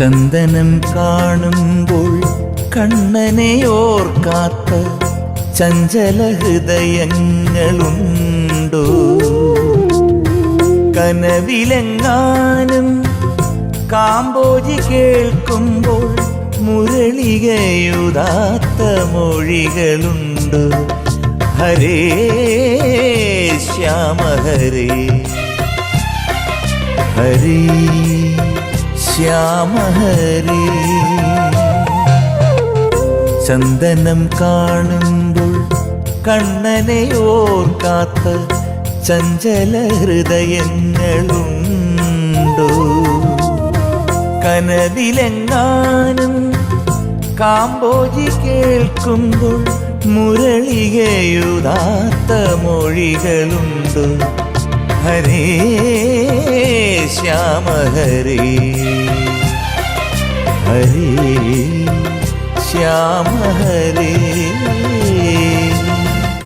ചന്ദനം കാണുമ്പോൾ കണ്ണനെ ഓർക്കാത്ത ചഞ്ചല ഹൃദയങ്ങളുണ്ടോ? കനവിലെങ്ങാനും കാമ്പോജി കേൾക്കുമ്പോൾ മുരളികയുതാത്ത മൊഴികളുണ്ട്. ഹരേ ശ്യാമ ഹരേ, ഹരേ ശ്യാമ ഹരേ. ചന്ദനം കാണുമ്പോൾ കണ്ണനെ ഓർക്കാത്ത ചഞ്ചല ഹൃദയങ്ങളുണ്ടോ? കനവിലെങ്ങാനും കാമ്പോജി കേൾക്കുമ്പോൾ മുരളികയുതാത്ത മൊഴികളുണ്ട്. ഹരേ ശ്യാമ ഹരേ, ഹരേ ശ്യാമ ഹരേ.